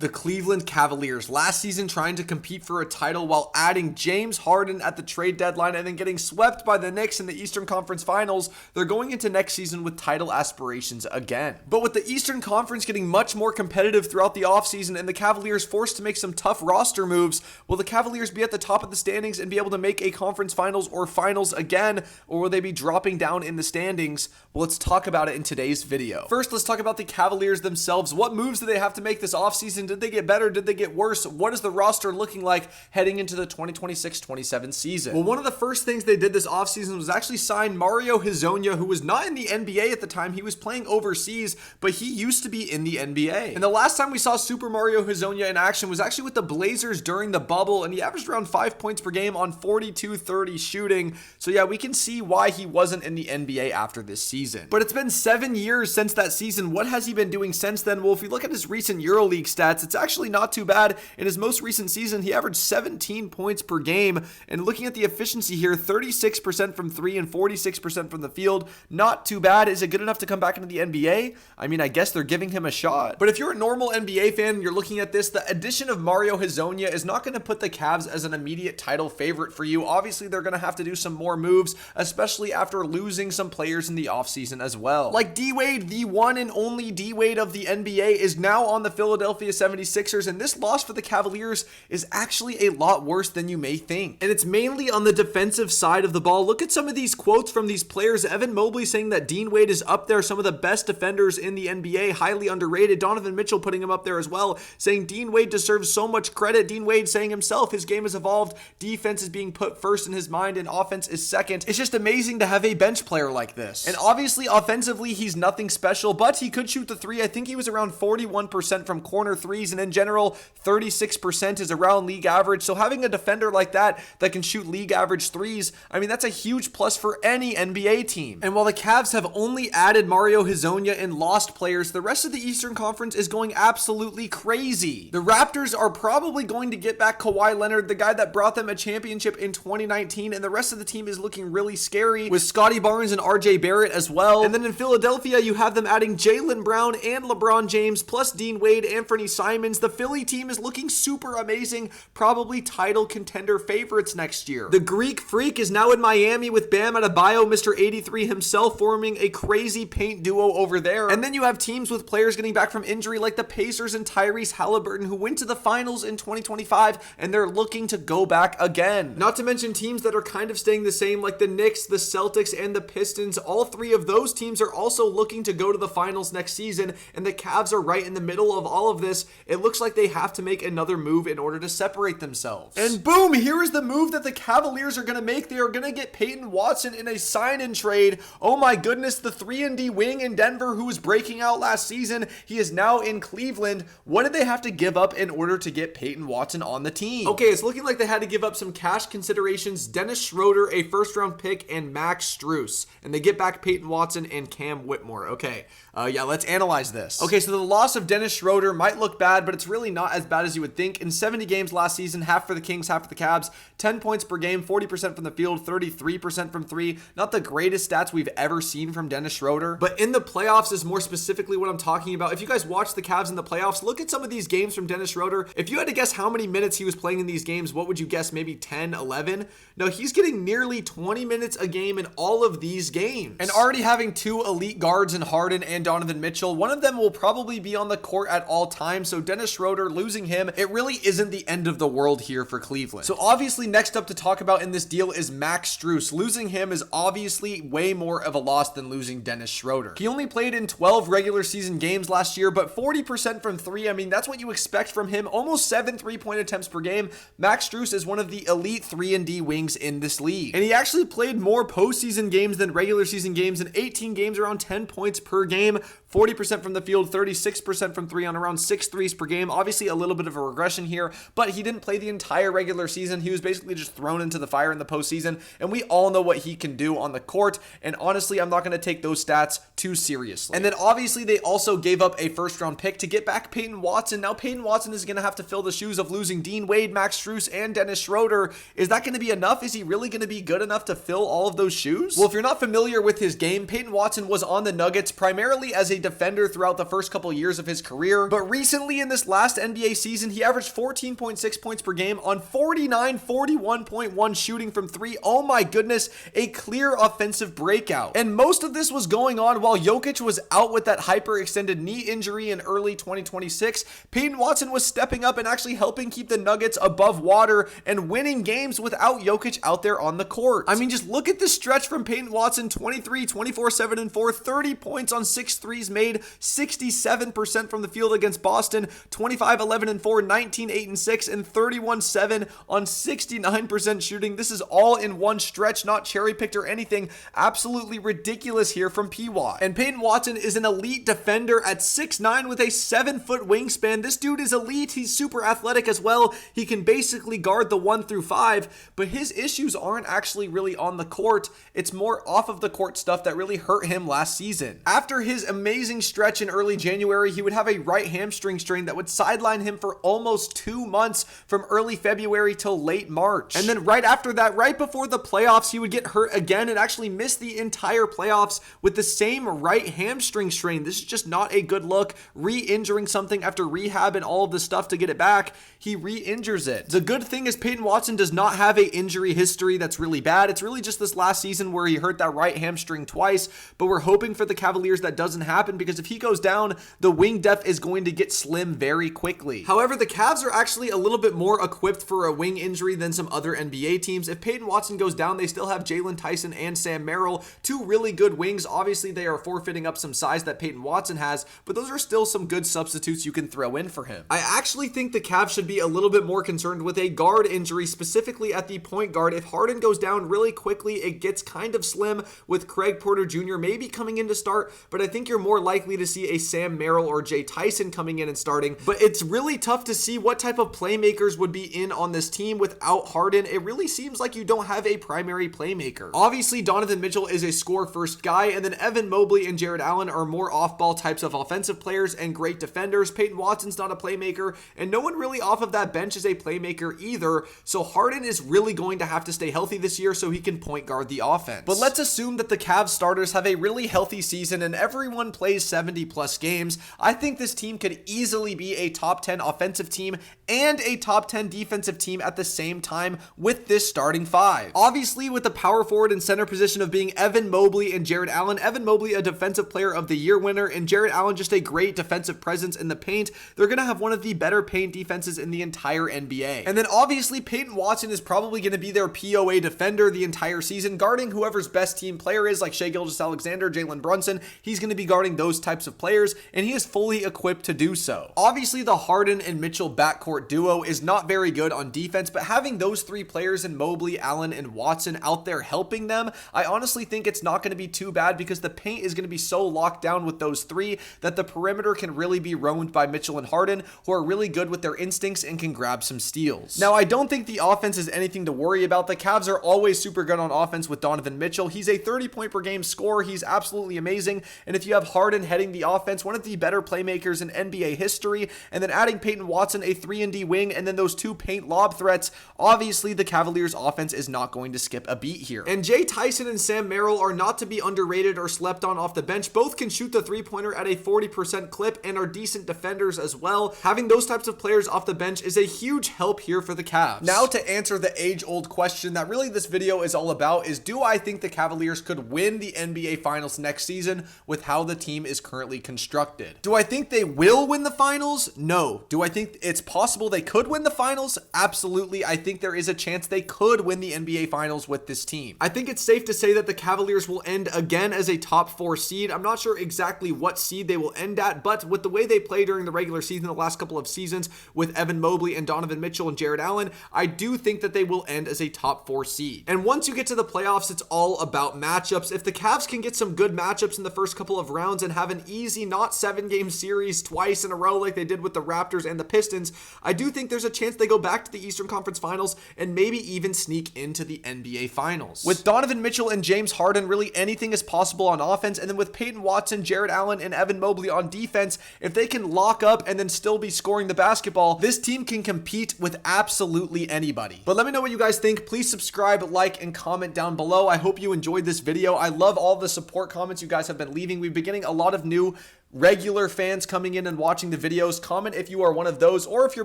The Cleveland Cavaliers last season trying to compete for a title while adding James Harden at the trade deadline and then getting swept by the Knicks in the Eastern Conference Finals. They're going into next season with title aspirations again. But with the Eastern Conference getting much more competitive throughout the offseason and the Cavaliers forced to make some tough roster moves, will the Cavaliers be at the top of the standings and be able to make a conference finals or finals again, or will they be dropping down in the standings? Well, let's talk about it in today's video. First, let's talk about the Cavaliers themselves. What moves do they have to make this offseason? Did they get better? Did they get worse? What is the roster looking like heading into the 2026-27 season? Well, one of the first things they did this offseason was actually sign Mario Hezonja, who was not in the NBA at the time. He was playing overseas, but he used to be in the NBA. And the last time we saw Super Mario Hezonja in action was actually with the Blazers during the bubble, and he averaged around 5 points per game on 42-30 shooting. So yeah, we can see why he wasn't in the NBA after this season. But it's been 7 years since that season. What has he been doing since then? Well, if you look at his recent EuroLeague stats, it's actually not too bad. In his most recent season, he averaged 17 points per game. And looking at the efficiency here, 36% from three and 46% from the field. Not too bad. Is it good enough to come back into the NBA? I mean, I guess they're giving him a shot. But if you're a normal NBA fan and you're looking at this, the addition of Mario Hezonja is not going to put the Cavs as an immediate title favorite for you. Obviously, they're going to have to do some more moves, especially after losing some players in the offseason as well. Like D-Wade, the one and only D-Wade of the NBA, is now on the Philadelphia 76ers, and this loss for the Cavaliers is actually a lot worse than you may think. And it's mainly on the defensive side of the ball. Look at some of these quotes from these players. Evan Mobley saying that Dean Wade is up there, some of the best defenders in the NBA, highly underrated. Donovan Mitchell putting him up there as well, saying Dean Wade deserves so much credit. Dean Wade saying himself his game has evolved, defense is being put first in his mind, and offense is second. It's just amazing to have a bench player like this. And obviously, offensively, he's nothing special, but he could shoot the three. I think he was around 41% from corner threes, and in general, 36% is around league average. So having a defender like that can shoot league average threes, I mean, that's a huge plus for any NBA team. And while the Cavs have only added Mario Hezonja and lost players, the rest of the Eastern Conference is going absolutely crazy. The Raptors are probably going to get back Kawhi Leonard, the guy that brought them a championship in 2019, and the rest of the team is looking really scary with Scotty Barnes and RJ Barrett as well. And then in Philadelphia, you have them adding Jaylen Brown and LeBron James, plus Dean Wade, Anthony Simons. The Philly team is looking super amazing, probably title contender favorites next year. The Greek Freak is now in Miami with Bam Adebayo, Mr. 83 himself, forming a crazy paint duo over there. And then you have teams with players getting back from injury like the Pacers and Tyrese Halliburton, who went to the finals in 2025, and they're looking to go back again. Not to mention teams that are kind of staying the same, like the Knicks, the Celtics, and the Pistons. All three of those teams are also looking to go to the finals next season, and the Cavs are right in the middle of all of this. It looks like they have to make another move in order to separate themselves. And boom, here is the move that the Cavaliers are going to make. They are going to get Peyton Watson in a sign-and trade. Oh my goodness, the 3-and-D wing in Denver who was breaking out last season, he is now in Cleveland. What did they have to give up in order to get Peyton Watson on the team? Okay, it's looking like they had to give up some cash considerations, Dennis Schroeder, a first-round pick, and Max Strus. And they get back Peyton Watson and Cam Whitmore. Okay, yeah, let's analyze this. Okay, so the loss of Dennis Schroeder might look bad, but it's really not as bad as you would think. In 70 games last season, half for the Kings, half for the Cavs, 10 points per game, 40% from the field, 33% from three. Not the greatest stats we've ever seen from Dennis Schroeder, but in the playoffs is more specifically what I'm talking about. If you guys watch the Cavs in the playoffs, look at some of these games from Dennis Schroeder. If you had to guess how many minutes he was playing in these games, what would you guess? Maybe 10, 11? No, he's getting nearly 20 minutes a game in all of these games. And already having two elite guards in Harden and Donovan Mitchell, one of them will probably be on the court at all times. So Dennis Schroeder, losing him, it really isn't the end of the world here for Cleveland. So obviously next up to talk about in this deal is Max Strus. Losing him is obviously way more of a loss than losing Dennis Schroeder. He only played in 12 regular season games last year, but 40% from three. I mean, that's what you expect from him. Almost 7 3-point attempts per game. Max Strus is one of the elite 3-and-D wings in this league. And he actually played more postseason games than regular season games. In 18 games, around 10 points per game. 40% from the field, 36% from three on around 6 threes per game. Obviously a little bit of a regression here, but he didn't play the entire regular season. He was basically just thrown into the fire in the postseason, and we all know what he can do on the court. And honestly, I'm not going to take those stats too seriously. And then obviously they also gave up a first-round pick to get back Peyton Watson. Now Peyton Watson is going to have to fill the shoes of losing Dean Wade, Max Strus, and Dennis Schroeder. Is that going to be enough? Is he really going to be good enough to fill all of those shoes? Well, if you're not familiar with his game, Peyton Watson was on the Nuggets primarily as a defender throughout the first couple years of his career, but recently Specifically in this last NBA season, he averaged 14.6 points per game on 41.1 shooting from three. Oh my goodness, a clear offensive breakout. And most of this was going on while Jokic was out with that hyperextended knee injury in early 2026. Peyton Watson was stepping up and actually helping keep the Nuggets above water and winning games without Jokic out there on the court. I mean, just look at this stretch from Peyton Watson: 23, 24, 7, and 4, 30 points on 6 threes made, 67% from the field against Boston, 25, 11, and 4, 19, 8, and 6, and 31, 7 on 69% shooting. This is all in one stretch, not cherry picked or anything. Absolutely ridiculous here from PY. And Peyton Watson is an elite defender at 6'9" with a 7-foot wingspan. This dude is elite. He's super athletic as well. He can basically guard the 1 through 5, but his issues aren't actually really on the court. It's more off of the court stuff that really hurt him last season. After his amazing stretch in early January, he would have a right hamstring strain that would sideline him for almost 2 months from early February till late March. And then right after that, right before the playoffs, he would get hurt again and actually miss the entire playoffs with the same right hamstring strain. This is just not a good look. Re-injuring something after rehab and all of the stuff to get it back, he re-injures it. The good thing is Peyton Watson does not have a injury history that's really bad. It's really just this last season where he hurt that right hamstring twice, but we're hoping for the Cavaliers that doesn't happen, because if he goes down, the wing depth is going to get slim very quickly. However, the Cavs are actually a little bit more equipped for a wing injury than some other NBA teams. If Peyton Watson goes down, they still have Jalen Tyson and Sam Merrill, two really good wings. Obviously, they are forfeiting up some size that Peyton Watson has, but those are still some good substitutes you can throw in for him. I actually think the Cavs should be a little bit more concerned with a guard injury, specifically at the point guard. If Harden goes down really quickly, it gets kind of slim with Craig Porter Jr. maybe coming in to start, but I think you're more likely to see a Sam Merrill or Jay Tyson coming in and starting. But it's really tough to see what type of playmakers would be in on this team without Harden. It really seems like you don't have a primary playmaker. Obviously, Donovan Mitchell is a score-first guy, and then Evan Mobley and Jared Allen are more off-ball types of offensive players and great defenders. Peyton Watson's not a playmaker, and no one really off of that bench is a playmaker either, so Harden is really going to have to stay healthy this year so he can point guard the offense. But let's assume that the Cavs starters have a really healthy season and everyone plays 70 plus games. I think this team could easily be a top 10 offensive team and a top 10 defensive team at the same time with this starting five. Obviously, with the power forward and center position of being Evan Mobley and Jared Allen, Evan Mobley a defensive player of the year winner and Jared Allen just a great defensive presence in the paint, they're going to have one of the better paint defenses in the entire NBA. And then obviously Peyton Watson is probably going to be their POA defender the entire season, guarding whoever's best team player is, like Shai Gilgeous-Alexander, Jalen Brunson. He's going to be guarding those types of players, and he is fully equipped to do so. Obviously, the Harden and Mitchell backcourt duo is not very good on defense, but having those three players in Mobley, Allen, and Watson out there helping them, I honestly think it's not going to be too bad, because the paint is going to be so locked down with those three that the perimeter can really be roamed by Mitchell and Harden, who are really good with their instincts and can grab some steals. Now, I don't think the offense is anything to worry about. The Cavs are always super good on offense with Donovan Mitchell. He's a 30-point per game scorer. He's absolutely amazing. And if you have Harden heading the offense, one of the better playmakers in NBA history, and then adding Peyton Watson, a 3-and-D wing, and then those two paint lob threats, obviously the Cavaliers offense is not going to skip a beat here. And Jay Tyson and Sam Merrill are not to be underrated or slept on off the bench. Both can shoot the three-pointer at a 40% clip and are decent defenders as well. Having those types of players off the bench is a huge help here for the Cavs. Now, to answer the age-old question that really this video is all about is, do I think the Cavaliers could win the NBA Finals next season with how the team is currently constructed? Do I think they will win the Finals? No. Do I think it's possible they could win the Finals? Absolutely. I think there is a chance they could win the NBA Finals with this team. I think it's safe to say that the Cavaliers will end again as a top 4 seed. I'm not sure exactly what seed they will end at, but with the way they play during the regular season the last couple of seasons with Evan Mobley and Donovan Mitchell and Jared Allen, I do think that they will end as a top 4 seed. And once you get to the playoffs, it's all about matchups. If the Cavs can get some good matchups in the first couple of rounds and have an easy, not 7-game series twice in a row like they did with the Raptors and the Pistons, I do think there's a chance they go back to the Eastern Conference Finals and maybe even sneak into the NBA Finals. With Donovan Mitchell and James Harden, really anything is possible on offense, and then with Peyton Watson, Jared Allen, and Evan Mobley on defense, if they can lock up and then still be scoring the basketball, this team can compete with absolutely anybody. But let me know what you guys think. Please subscribe, like, and comment down below. I hope you enjoyed this video. I love all the support comments you guys have been leaving. We've been getting a lot of new regular fans coming in and watching the videos. Comment if you are one of those, or if you're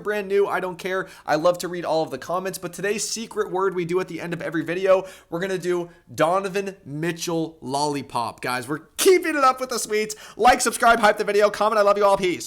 brand new, I don't care. I love to read all of the comments. But today's secret word we do at the end of every video, we're going to do Donovan Mitchell lollipop. Guys, we're keeping it up with the sweets. Like, subscribe, hype the video, comment. I love you all. Peace.